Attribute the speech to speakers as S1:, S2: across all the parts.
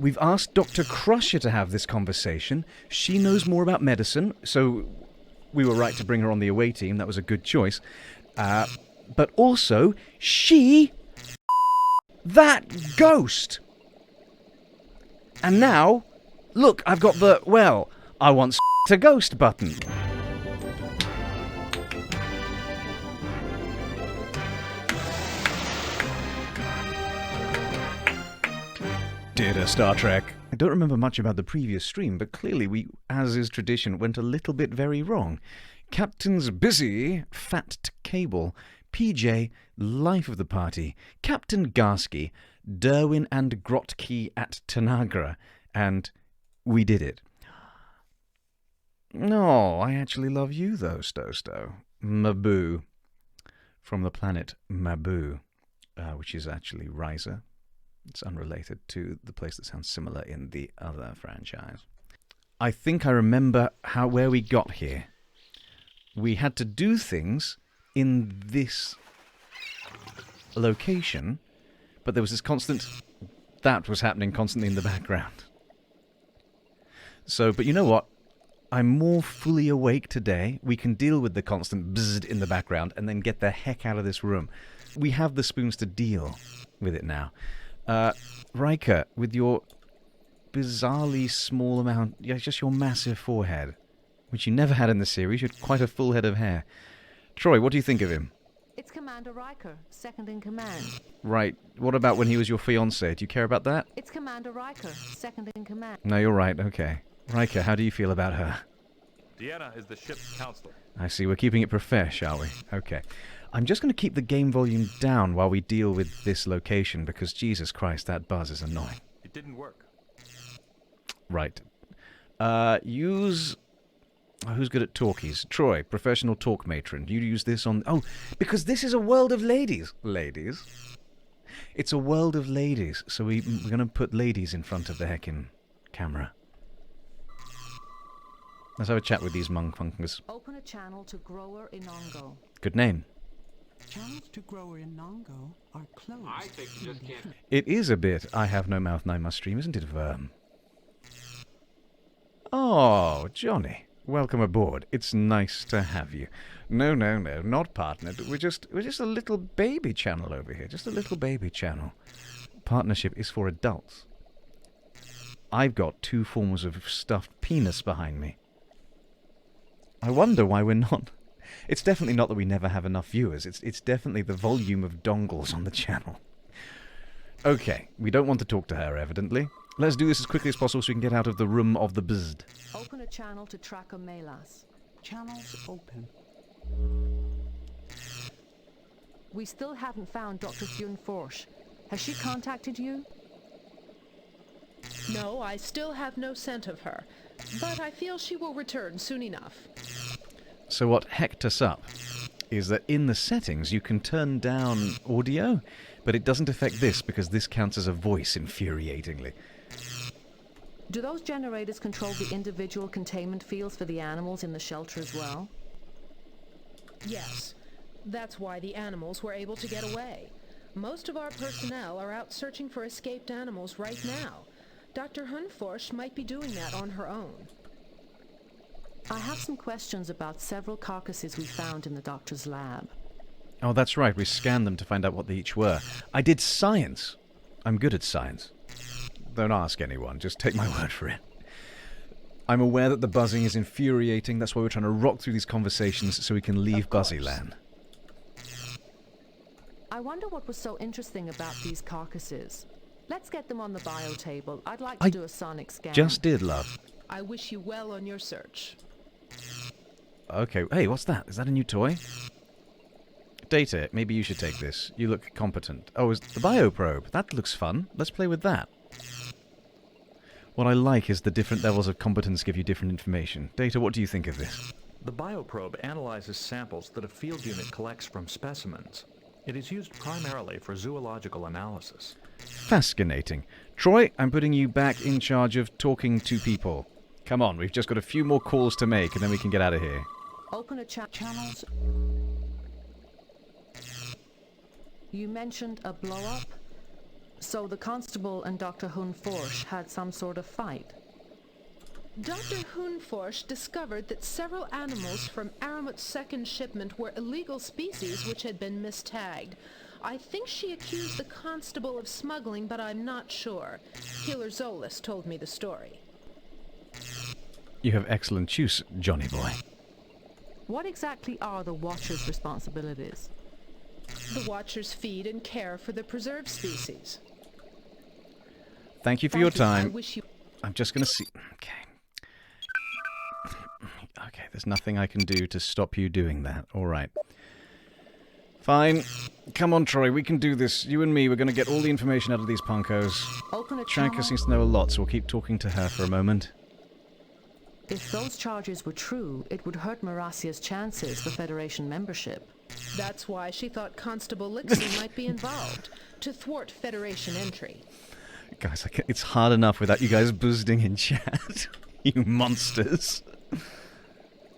S1: We've asked Dr. Crusher to have this conversation. She knows more about medicine, so we were right to bring her on the away team. That was a good choice. But also, that ghost! And now, look, I've got the, well, I want to ghost button. Dear Star Trek. I don't remember much about the previous stream, but clearly we, as is tradition, went a little bit very wrong. Captain's busy, fat to cable, PJ, life of the party, Captain Garsky, Derwin and Grotke at Tanagra, and we did it. No, I actually love you though, Stow. Mabu, from the planet Mabu, which is actually Riser. It's unrelated to the place that sounds similar in the other franchise. I think I remember where we got here. We had to do things in this location, but there was this constant... that was happening constantly in the background. So, but you know what? I'm more fully awake today. We can deal with the constant bzzz in the background and then get the heck out of this room. We have the spoons to deal with it now. Riker, with your bizarrely small amount... yeah, just your massive forehead, which you never had in the series. You had quite a full head of hair. Troy, what do you think of him?
S2: It's Commander Riker, second in command.
S1: Right. What about when he was your fiancé? Do you care about that?
S2: It's Commander Riker, second in command.
S1: No, you're right. Okay. Riker, how do you feel about her?
S3: Deanna is the ship's counselor.
S1: I see. We're keeping it profesh, shall we? Okay. I'm just going to keep the game volume down while we deal with this location, because Jesus Christ, that buzz is annoying.
S3: It didn't work.
S1: Right. Use... oh, who's good at talkies? Troy, professional talk matron. You use this on... oh, because this is a world of ladies. Ladies? It's a world of ladies, so we're going to put ladies in front of the heckin' camera. Let's have a chat with these monkfunkers.
S2: Open a channel to Grower Inongo.
S1: Good name.
S4: Channels to Grower Inongo are closed.
S3: I think you just can't.
S1: It is a bit I have no mouth and I must stream, isn't it, Verm? Oh, Johnny. Welcome aboard. It's nice to have you. No, not partnered. We're just a little baby channel over here. Just a little baby channel. Partnership is for adults. I've got 2 forms of stuffed penis behind me. I wonder why we're not. It's definitely not that we never have enough viewers. It's definitely the volume of dongles on the channel. Okay, we don't want to talk to her, evidently. Let's do this as quickly as possible so we can get out of the room of the bzzd.
S2: Open a channel to Tracker Melas.
S4: Channels open.
S2: We still haven't found Dr. Thune Forsch. Has she contacted you?
S5: No, I still have no scent of her, but I feel she will return soon enough.
S1: So what hecked us up is that in the settings you can turn down audio, but it doesn't affect this because this counts as a voice infuriatingly.
S2: Do those generators control the individual containment fields for the animals in the shelter as well?
S5: Yes, that's why the animals were able to get away. Most of our personnel are out searching for escaped animals right now. Dr. Hunforsch might be doing that on her own.
S2: I have some questions about several carcasses we found in the doctor's lab.
S1: Oh, that's right. We scanned them to find out what they each were. I did science. I'm good at science. Don't ask anyone. Just take my word for it. I'm aware that the buzzing is infuriating. That's why we're trying to rock through these conversations so we can leave Buzzyland.
S2: I wonder what was so interesting about these carcasses. Let's get them on the bio table. I'd like to do a sonic scan.
S1: Just did, love.
S5: I wish you well on your search.
S1: Okay. Hey, what's that? Is that a new toy? Data, maybe you should take this. You look competent. Oh, is the bioprobe. That looks fun. Let's play with that. What I like is the different levels of competence give you different information. Data, what do you think of this?
S3: The bioprobe analyzes samples that a field unit collects from specimens. It is used primarily for zoological analysis.
S1: Fascinating. Troy, I'm putting you back in charge of talking to people. Come on, we've just got a few more calls to make and then we can get out of here.
S2: Open a channels. You mentioned a blow-up. So the constable and Dr. Hunforsh had some sort of fight.
S5: Dr. Hunforsh discovered that several animals from Aramut's second shipment were illegal species which had been mistagged. I think she accused the constable of smuggling, but I'm not sure. Healer Zolis told me the story.
S1: You have excellent use, Johnny boy.
S2: What exactly are the Watcher's responsibilities?
S5: The Watchers feed and care for the preserved species.
S1: Thank you for your
S5: I
S1: time.
S5: wish you...
S1: I'm just going to see... Okay. Okay, there's nothing I can do to stop you doing that. All right. Fine. Come on, Troy, we can do this. You and me, we're going to get all the information out of these punkos.
S2: Open a
S1: Tranka
S2: channel.
S1: seems to know a lot, so we'll keep talking to her for a moment.
S2: If those charges were true, it would hurt Marasia's chances for Federation membership.
S5: That's why she thought Constable Lixie might be involved, to thwart Federation entry.
S1: Guys, it's hard enough without you guys boosting in chat. You monsters.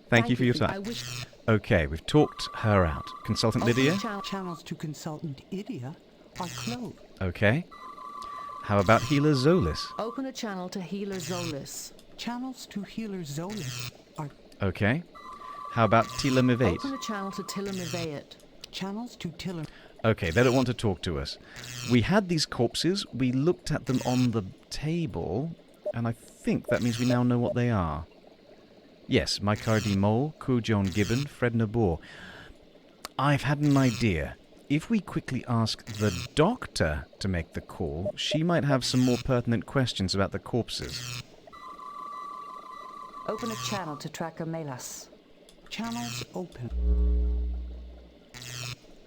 S1: Thank you for your
S5: I
S1: time.
S5: wish...
S1: Okay, we've talked her out. Consultant
S2: Open
S1: Lydia?
S2: a channel.
S4: Channels to Consultant Idia are closed.
S1: Okay. How about Healer Zolis?
S2: Open a channel to Healer Zolis.
S4: Channels to Healer Zolis are
S1: Okay. How about Tila Mivate?
S2: Open a channel to Tilla Mivayet.
S4: channels to Tiller.
S1: Okay, they don't want to talk to us. We had these corpses, we looked at them on the table, and I think that means we now know what they are. Yes, Mycardi Mole, Kujon Gibbon, Fred Nabor. I've had an idea. If we quickly ask the doctor to make the call, she might have some more pertinent questions about the corpses.
S6: Open a channel to Tracker Melas.
S4: Channels open.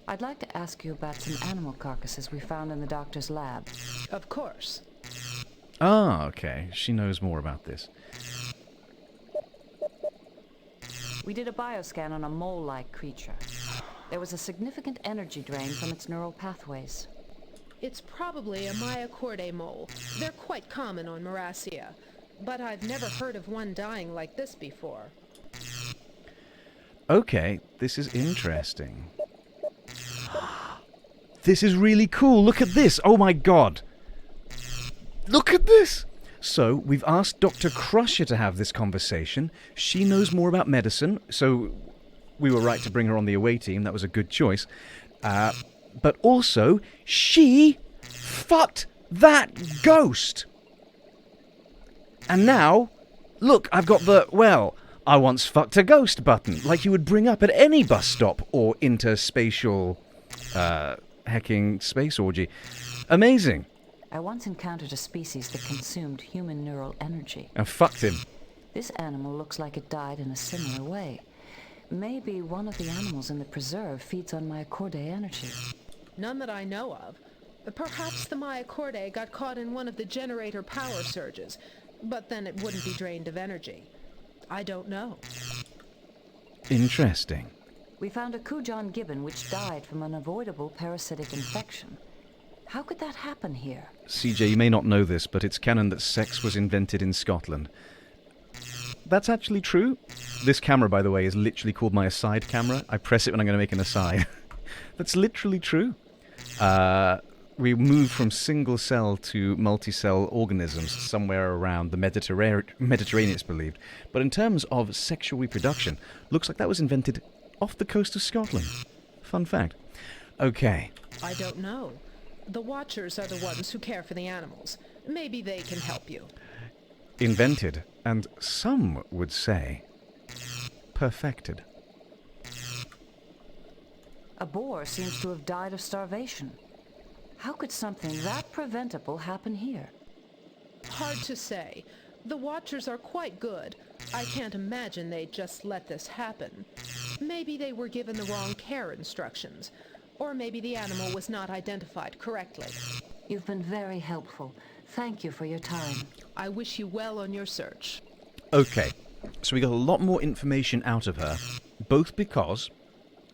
S6: I'd like to ask you about some animal carcasses we found in the doctor's lab.
S5: Of course.
S1: Ah, okay. She knows more about this.
S6: We did a bioscan on a mole-like creature. There was a significant energy drain from its neural pathways.
S5: It's probably a Myocordae mole. They're quite common on Marasia, but I've never heard of one dying like this before.
S1: Okay, this is interesting. This is really cool. Look at this. Oh my god. Look at this. So, we've asked Dr. Crusher to have this conversation. She knows more about medicine, so we were right to bring her on the away team. That was a good choice. But also, she fucked that ghost. And now, look, I've got the, well, I once fucked a ghost button, like you would bring up at any bus stop or interspatial, hacking space orgy. Amazing.
S6: I once encountered a species that consumed human neural energy.
S1: And fucked him.
S6: This animal looks like it died in a similar way. Maybe one of the animals in the preserve feeds on Myocordae energy.
S5: None that I know of. Perhaps the Myocordae got caught in one of the generator power surges, but then it wouldn't be drained of energy. I don't know.
S1: Interesting.
S6: We found a Kujon gibbon which died from an avoidable parasitic infection. How could that happen here?
S1: CJ, you may not know this, but it's canon that sex was invented in Scotland. That's actually true. This camera, by the way, is literally called my aside camera. I press it when I'm going to make an aside. That's literally true. We moved from single-cell to multi-cell organisms somewhere around the Mediterranean, it's believed. But in terms of sexual reproduction, looks like that was invented off the coast of Scotland. Fun fact. Okay.
S5: I don't know. The Watchers are the ones who care for the animals. Maybe they can help you.
S1: Invented, and some would say, perfected.
S6: A boar seems to have died of starvation. How could something that preventable happen here?
S5: Hard to say. The Watchers are quite good. I can't imagine they'd just let this happen. Maybe they were given the wrong care instructions. Or maybe the animal was not identified correctly.
S6: You've been very helpful. Thank you for your time.
S5: I wish you well on your search.
S1: Okay, so we got a lot more information out of her, both because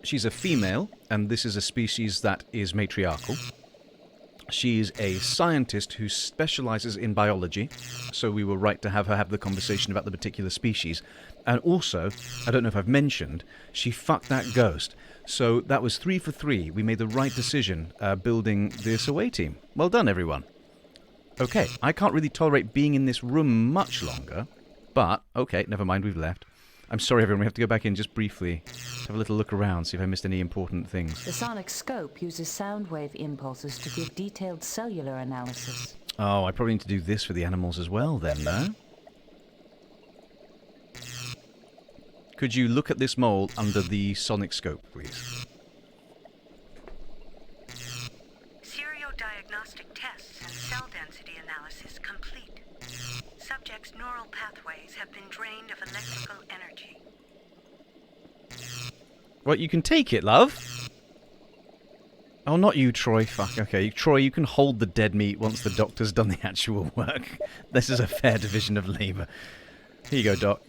S1: she's a female, and this is a species that is matriarchal. She's a scientist who specializes in biology, so we were right to have her have the conversation about the particular species. And also, I don't know if I've mentioned, she fucked that ghost. So that was 3 for 3. We made the right decision building this away team. Well done, everyone. Okay, I can't really tolerate being in this room much longer. But, okay, never mind, we've left. I'm sorry, everyone, we have to go back in just briefly to have a little look around, see if I missed any important things.
S6: The sonic scope uses sound wave impulses to give detailed cellular analysis.
S1: Oh, I probably need to do this for the animals as well, then, no? Could you look at this mole under the sonic scope, please?
S7: Diagnostic tests and cell density analysis complete. Subject's neural pathways have been drained of electrical energy.
S1: What, you can take it, love? Oh, not you, Troy. Fuck, okay. Troy, you can hold the dead meat once the doctor's done the actual work. This is a fair division of labour. Here you go, Doc.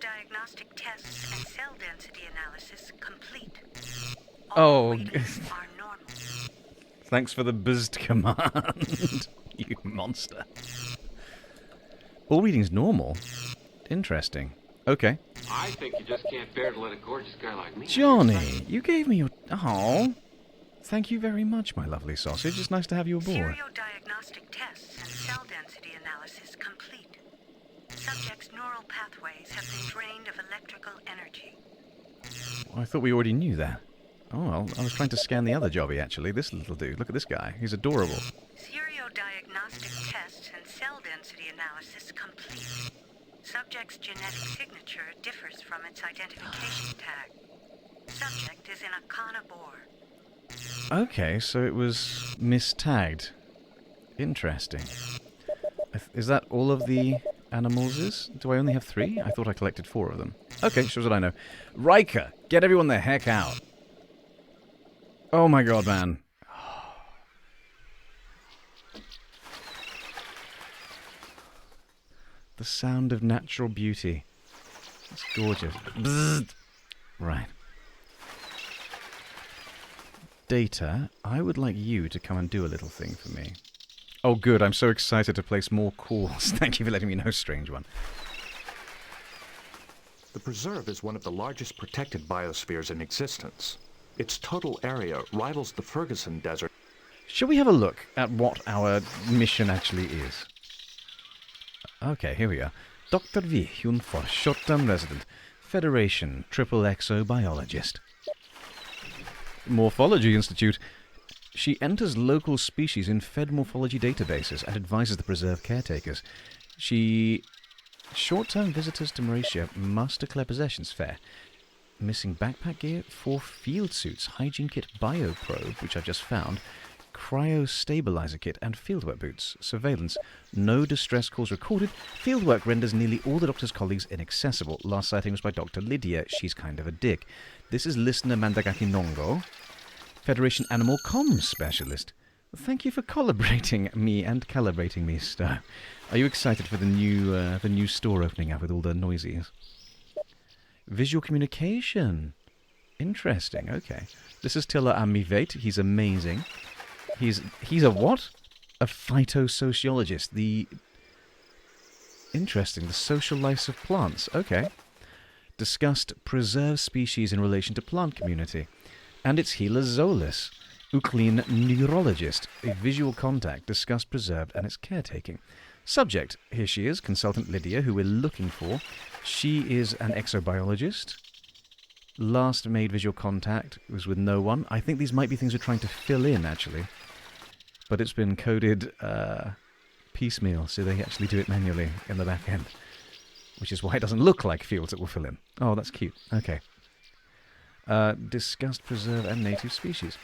S7: Diagnostic tests and cell density analysis complete.
S1: Oh,
S7: Are normal.
S1: thanks for the buzzed command, you monster. All reading's normal. Interesting. Okay.
S8: I think you just can't bear to let a gorgeous guy like me.
S1: Johnny, you gave me your... Oh. Thank you very much, my lovely sausage. It's nice to have you aboard.
S7: Diagnostic tests and cell density analysis complete. Subject's neural pathways have been drained of electrical energy.
S1: I thought we already knew that. Oh, well, I was trying to scan the other jobby, actually. This little dude. Look at this guy. He's adorable.
S7: Diagnostic tests and cell density analysis complete. Subject's genetic signature differs from its identification tag. Subject is in a carnivore.
S1: Okay, so it was mistagged. Interesting. Is that all of the animals? Do I only have 3? I thought I collected 4 of them. Okay, shows what I know. Riker, get everyone the heck out. Oh my god, man. The sound of natural beauty. It's gorgeous. Bzzzt. Right. Data, I would like you to come and do a little thing for me. Oh good, I'm so excited to place more calls. Thank you for letting me know, strange one.
S3: The preserve is one of the largest protected biospheres in existence. Its total area rivals the Ferguson Desert.
S1: Shall we have a look at what our mission actually is? Okay, here we are. Dr. V. Hyun-for, short-term resident. Federation, triple exobiologist. Morphology Institute. She enters local species in Fed morphology databases and advises the preserve caretakers. Short-term visitors to Mauritia must declare possessions fair. Missing backpack gear, 4 field suits, hygiene kit, bioprobe, which I've just found, cryo-stabilizer kit, and fieldwork boots. Surveillance. No distress calls recorded. Fieldwork renders nearly all the doctor's colleagues inaccessible. Last sighting was by Dr. Lydia. She's kind of a dick. This is listener Mandagaki Nongo, Federation Animal Comms Specialist. Thank you for collaborating me and calibrating me, Stowe. Are you excited for the new store opening up with all the noisies? Visual communication. Interesting, okay. This is Tilla Amivate. He's amazing. He's a what? A phytosociologist. Interesting. The social lives of plants. Okay. Discussed preserved species in relation to plant community. And it's Healer Zolis. Euclean neurologist. A visual contact. Discussed preserved and its caretaking. Subject. Here she is. Consultant Lydia, who we're looking for. She is an exobiologist. Last made visual contact was with no one. I think these might be things we're trying to fill in, actually. But it's been coded piecemeal, so they actually do it manually in the back end. Which is why it doesn't look like fields that will fill in. Oh, that's cute. Okay. Discussed preserve and native species.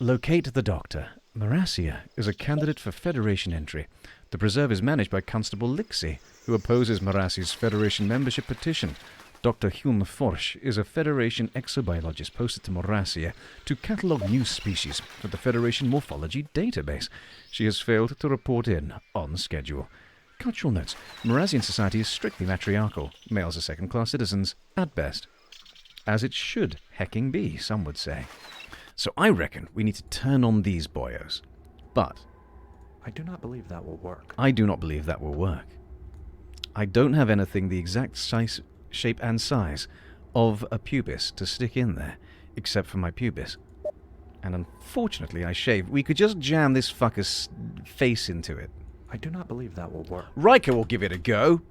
S1: Locate the doctor. Marasia is a candidate for Federation entry. The preserve is managed by Constable Lixie, who opposes Marasi's Federation membership petition. Dr. Hyun Forsch is a Federation exobiologist posted to Morasia to catalogue new species for the Federation Morphology database. She has failed to report in on schedule. Cultural notes. Morasian society is strictly matriarchal. Males are second-class citizens, at best. As it should hecking be, some would say. So I reckon we need to turn on these boyos. But
S3: I do not believe that will work.
S1: I do not believe that will work. I don't have anything the exact size shape and size of a pubis to stick in there, except for my pubis. And unfortunately, I shaved. We could just jam this fucker's face into it.
S3: I do not believe that will work.
S1: Riker will give it a go.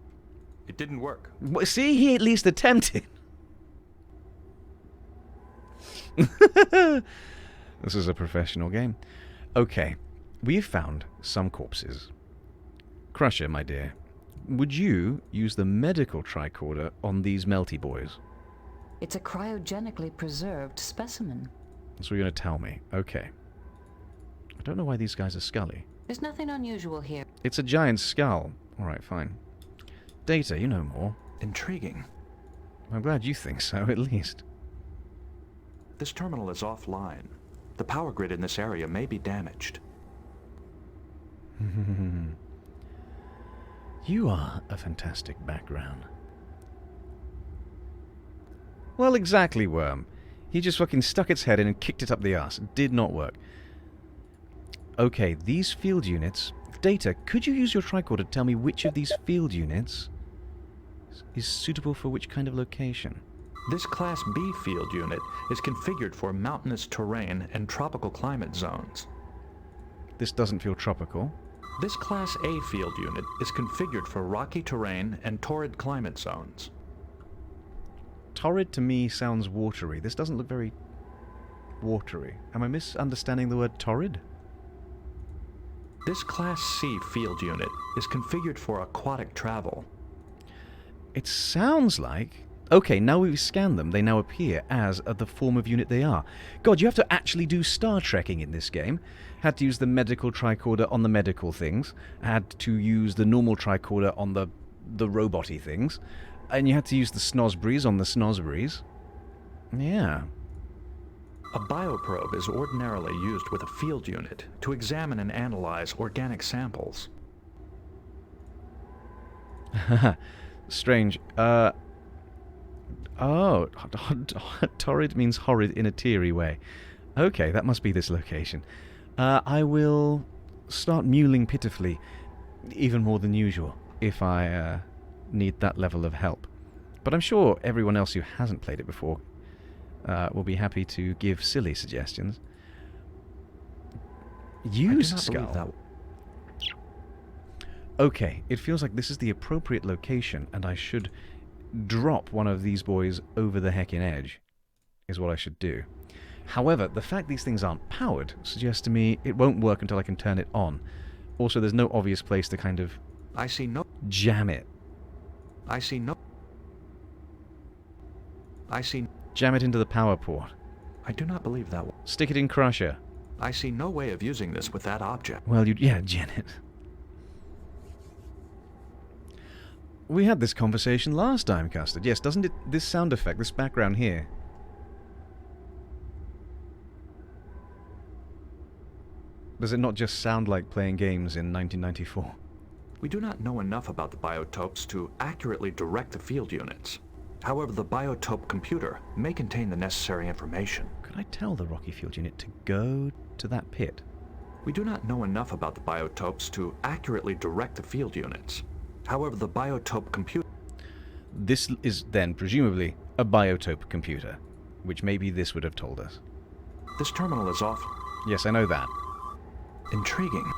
S3: It didn't work.
S1: See, he at least attempted. This is a professional game. Okay, we've found some corpses. Crusher, my dear, would you use the medical tricorder on these melty boys?
S6: It's a cryogenically preserved specimen.
S1: That's what you're going to tell me. Okay. I don't know why these guys are scully.
S6: There's nothing unusual here.
S1: It's a giant skull. Alright, fine. Data, you know more.
S3: Intriguing.
S1: I'm glad you think so, at least.
S3: This terminal is offline. The power grid in this area may be damaged.
S1: You are a fantastic background. Well, exactly, Worm. He just fucking stuck its head in and kicked it up the arse. It did not work. Okay, these field units... Data, could you use your tricorder to tell me which of these field units is suitable for which kind of location?
S3: This Class B field unit is configured for mountainous terrain and tropical climate zones.
S1: This doesn't feel tropical.
S3: This Class A field unit is configured for rocky terrain and torrid climate zones.
S1: Torrid to me sounds watery. This doesn't look very watery. Am I misunderstanding the word torrid?
S3: This Class C field unit is configured for aquatic travel.
S1: It sounds like... Okay, now we've scanned them, they now appear as the form of unit they are. God, you have to actually do Star Trekking in this game. Had to use the medical tricorder on the medical things. Had to use the normal tricorder on the robot-y things. And you had to use the snosberries on the snosberries. Yeah.
S3: A bioprobe is ordinarily used with a field unit to examine and analyze organic samples.
S1: Strange. Oh, torrid means horrid in a teary way. Okay, that must be this location. I will start mewling pitifully, even more than usual, if I need that level of help. But I'm sure everyone else who hasn't played it before will be happy to give silly suggestions. Use skull. Okay, it feels like this is the appropriate location, and I should drop one of these boys over the heckin' edge, is what I should do. However, the fact these things aren't powered suggests to me it won't work until I can turn it on. Also, there's no obvious place to kind of...
S3: I see no...
S1: Jam it.
S3: I see no... I see...
S1: Jam it into the power port.
S3: I do not believe that.
S1: Stick it in Crusher.
S3: I see no way of using this with that object.
S1: Well, yeah, Janet. We had this conversation last time, Custard. Yes, doesn't it... This sound effect, this background here... Does it not just sound like playing games in 1994?
S3: We do not know enough about the biotopes to accurately direct the field units. However, the biotope computer may contain the necessary information.
S1: Could I tell the Rocky Field unit to go to that pit?
S3: We do not know enough about the biotopes to accurately direct the field units. However, the biotope computer...
S1: This is then, presumably, a biotope computer, which maybe this would have told us.
S3: This terminal is off.
S1: Yes, I know that.
S3: Intriguing.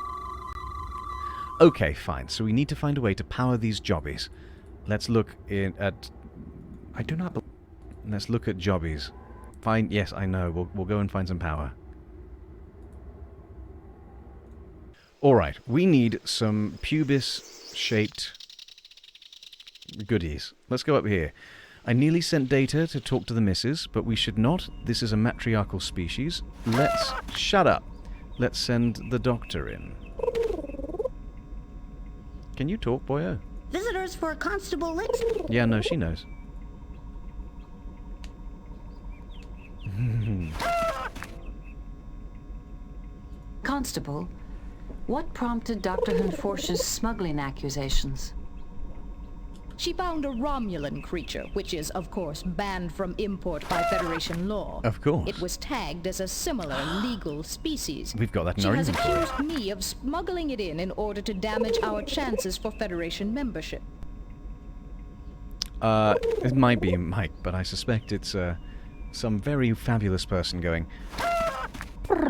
S1: Okay, fine. So we need to find a way to power these jobbies. Let's look at...
S3: I do not...
S1: Let's look at jobbies. Fine, yes, I know. We'll go and find some power. Alright, we need some pubis-shaped goodies. Let's go up here. I nearly sent Data to talk to the missus, but we should not. This is a matriarchal species. Let's... Shut up. Let's send the doctor in. Can you talk, boyo?
S9: Visitors for Constable Lynch.
S1: Yeah, no, she knows.
S6: Constable, what prompted Dr. Hunforsh's smuggling accusations?
S10: She found a Romulan creature, which is, of course, banned from import by Federation law.
S1: Of course.
S10: It was tagged as a similar legal species.
S1: We've got that in our inventory.
S10: She has accused me of smuggling it in order to damage our chances for Federation membership.
S1: It might be Mike, but I suspect it's some very fabulous person going...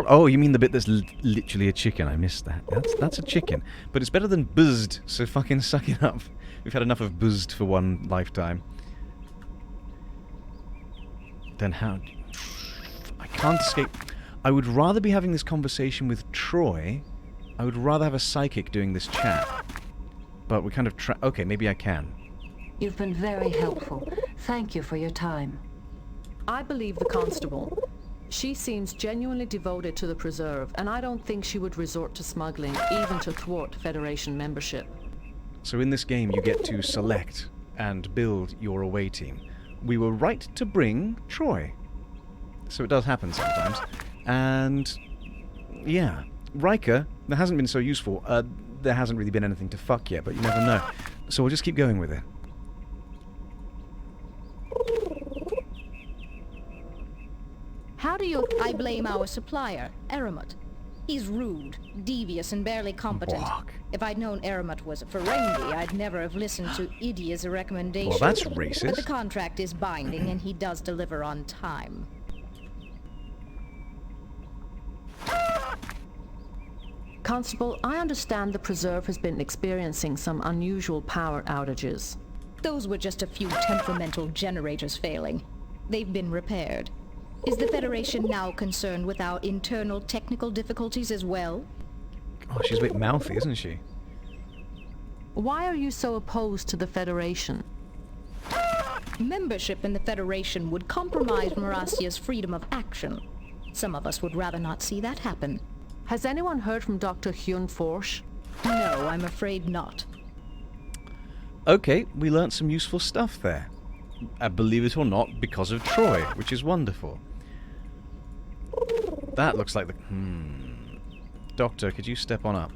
S1: Oh, you mean the bit that's literally a chicken? I missed that. That's a chicken. But it's better than buzzed, so fucking suck it up. We've had enough of buzzed for one lifetime. Then how... I can't escape... I would rather be having this conversation with Troy. I would rather have a psychic doing this chat. But we kind of okay, maybe I can.
S6: You've been very helpful. Thank you for your time.
S2: I believe the constable. She seems genuinely devoted to the Preserve, and I don't think she would resort to smuggling, even to thwart Federation membership.
S1: So in this game, you get to select and build your away team. We were right to bring Troy. So it does happen sometimes. And... yeah. Riker, that hasn't been so useful. There hasn't really been anything to fuck yet, but you never know. So we'll just keep going with it.
S10: How do you... I blame our supplier, Aramat. He's rude, devious, and barely competent.
S1: Walk.
S10: If I'd known Aramat was a Ferengi, I'd never have listened to Idia's recommendation.
S1: Well, that's racist.
S10: But the contract is binding, and he does deliver on time.
S2: Constable, I understand the Preserve has been experiencing some unusual power outages.
S10: Those were just a few temperamental generators failing. They've been repaired. Is the Federation now concerned with our internal technical difficulties as well?
S1: Oh, she's a bit mouthy, isn't she?
S2: Why are you so opposed to the Federation?
S10: Membership in the Federation would compromise Maracia's freedom of action. Some of us would rather not see that happen.
S2: Has anyone heard from Dr. Hunforsh?
S10: No, I'm afraid not.
S1: Okay, we learnt some useful stuff there. Believe it or not, because of Troy, which is wonderful. That looks like the... Doctor, could you step on up?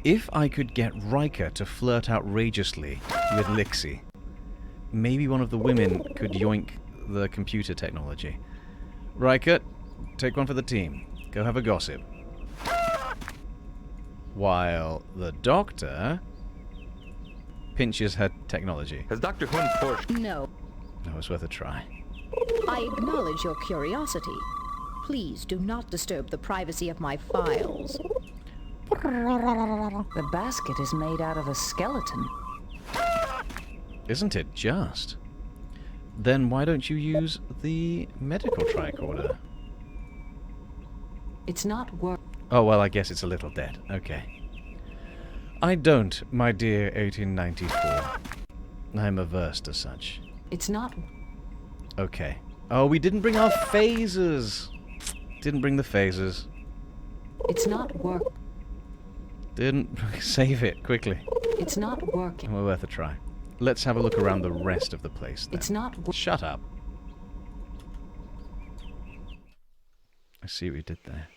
S1: If I could get Riker to flirt outrageously with Lixie, maybe one of the women could yoink the computer technology. Riker, take one for the team. Go have a gossip. While the Doctor pinches her technology.
S3: Has Dr. Hunforsh...
S10: No.
S1: No, it's worth a try.
S10: I acknowledge your curiosity. Please do not disturb the privacy of my files.
S6: The basket is made out of a skeleton.
S1: Isn't it just? Then why don't you use the medical tricorder?
S6: It's not work.
S1: Oh, well, I guess it's a little dead. Okay. I don't, my dear 1894. I'm averse to such.
S6: It's not...
S1: Okay. Oh, we didn't bring our phasers. Didn't bring the phasers.
S6: It's not work...
S1: Didn't... Save it, quickly.
S6: It's not working.
S1: Well, worth a try. Let's have a look around the rest of the place, then.
S6: It's not...
S1: Shut up. I see what you did there.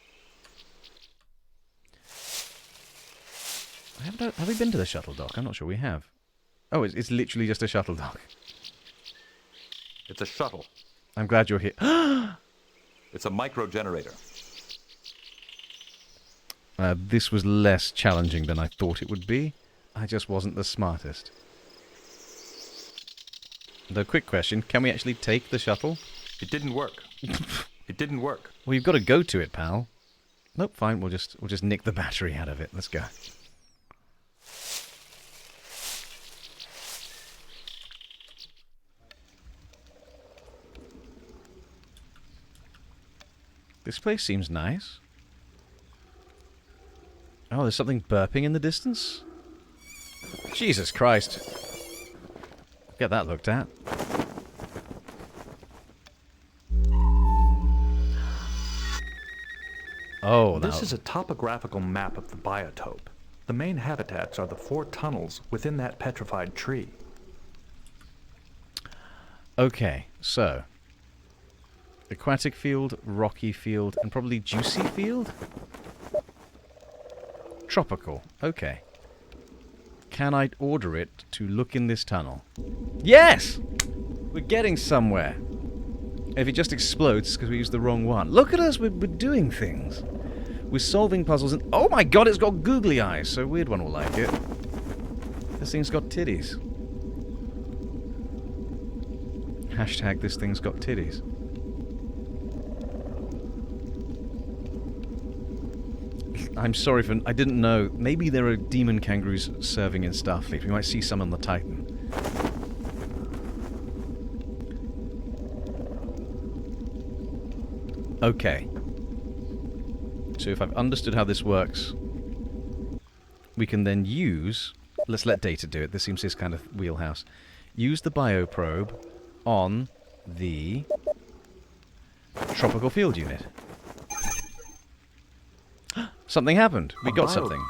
S1: Have we been to the shuttle dock? I'm not sure we have. Oh, it's literally just a shuttle dock.
S3: It's a shuttle.
S1: I'm glad you're here.
S3: It's a micro-generator.
S1: This was less challenging than I thought it would be. I just wasn't the smartest. The quick question, can we actually take the shuttle?
S3: It didn't work. It didn't work.
S1: Well, you've got to go to it, pal. Nope, fine, we'll just nick the battery out of it. Let's go. This place seems nice. Oh, there's something burping in the distance? Jesus Christ. Get that looked at. Oh,
S3: This is a topographical map of the biotope. The main habitats are the 4 tunnels within that petrified tree.
S1: Okay, so... aquatic field, rocky field, and probably juicy field? Tropical. Okay. Can I order it to look in this tunnel? Yes! We're getting somewhere. If it just explodes, it's because we used the wrong one. Look at us, we're doing things. We're solving puzzles and... oh my god, it's got googly eyes, so weird one will like it. This thing's got titties. Hashtag this thing's got titties. I'm sorry for... I didn't know. Maybe there are demon kangaroos serving in Starfleet. We might see some on the Titan. Okay. So if I've understood how this works, we can then use... Let's let Data do it. This seems his kind of wheelhouse. Use the bioprobe on the tropical field unit. Something happened. We got something.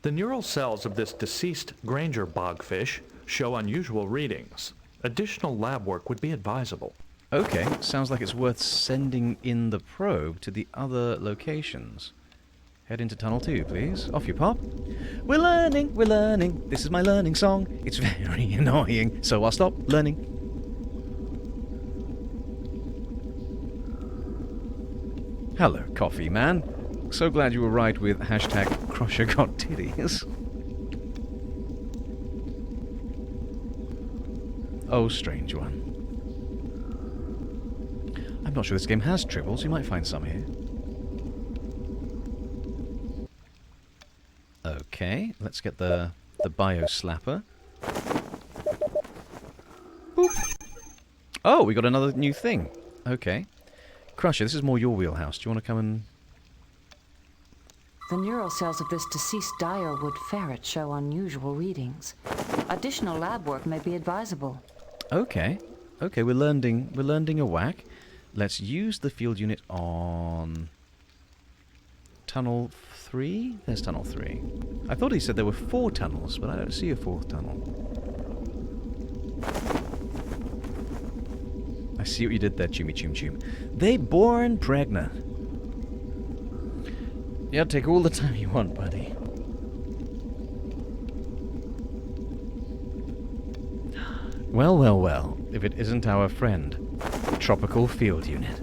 S3: The neural cells of this deceased Granger bogfish show unusual readings. Additional lab work would be advisable.
S1: Okay, sounds like it's worth sending in the probe to the other locations. Head into Tunnel 2, please. Off you pop. We're learning, we're learning. This is my learning song. It's very annoying, so I'll stop learning. Hello, Coffee Man. So glad you were right with hashtag Crusher got titties. Oh, strange one. I'm not sure this game has tribbles. You might find some here. Okay, let's get the bio slapper. Boop. Oh, we got another new thing. Okay. Crusher, this is more your wheelhouse. Do you want to come and...
S6: The neural cells of this deceased direwood ferret show unusual readings. Additional lab work may be advisable.
S1: Okay. Okay, we're learning a whack. Let's use the field unit on... Tunnel 3? There's Tunnel 3. I thought he said there were 4 tunnels, but I don't see a 4th tunnel. I see what you did there, Chummy Chum Chum. They born pregnant. Yeah, take all the time you want, buddy. Well, well, well, if it isn't our friend, Tropical Field Unit.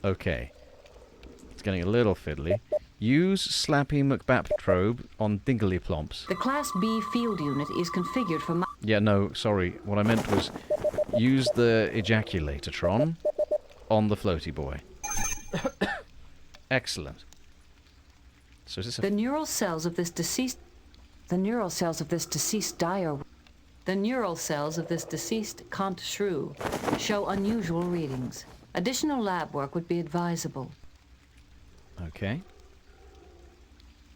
S1: Okay. It's getting a little fiddly. Use Slappy McBap probe on Dingley Plomps.
S6: The Class B field unit is configured for...
S1: Yeah, no, sorry. What I meant was use the Ejaculatortron on the floaty boy. Excellent. So is this a...
S6: The neural cells of this deceased... The neural cells of this deceased dire... The neural cells of this deceased Comte Shrew show unusual readings. Additional lab work would be advisable.
S1: Okay.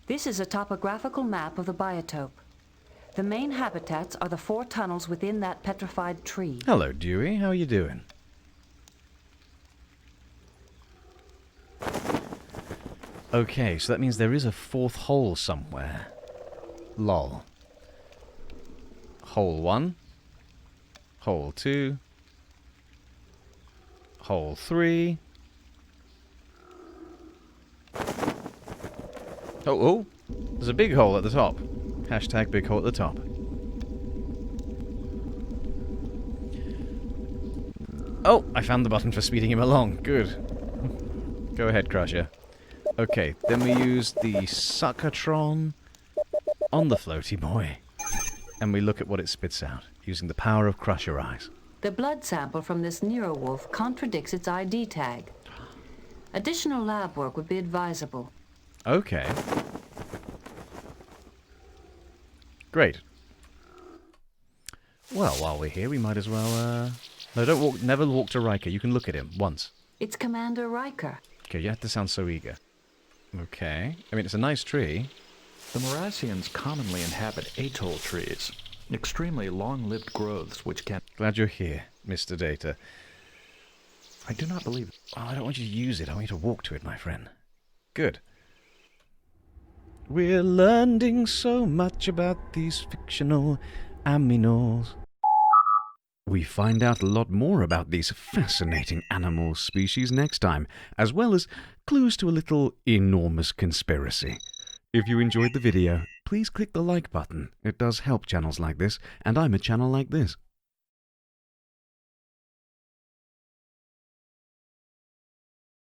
S6: This is a topographical map of the biotope. The main habitats are the 4 tunnels within that petrified tree.
S1: Hello, Dewey. How are you doing? Okay, so that means there is a 4th hole somewhere. Lol. Hole 1. Hole 2. Hole 3. Oh, there's a big hole at the top. Hashtag big hole at the top. Oh, I found the button for speeding him along. Good. Go ahead, Crusher. Okay, then we use the Suckertron on the floaty boy. And we look at what it spits out, using the power of Crusher Eyes.
S6: The blood sample from this Neurowolf contradicts its ID tag. Additional lab work would be advisable.
S1: Okay. Great. Well, while we're here, we might as well, No, don't walk. Never walk to Riker. You can look at him once.
S6: It's Commander Riker.
S1: Okay, you have to sound so eager. Okay. I mean, it's a nice tree.
S3: The Morassians commonly inhabit atoll trees, extremely long-lived growths which can...
S1: Glad you're here, Mr. Data.
S3: I do not believe it.
S1: Oh, I don't want you to use it. I want you to walk to it, my friend. Good. We're learning so much about these fictional aminals. We find out a lot more about these fascinating animal species next time, as well as clues to a little enormous conspiracy. If you enjoyed the video, please click the like button. It does help channels like this, and I'm a channel like this.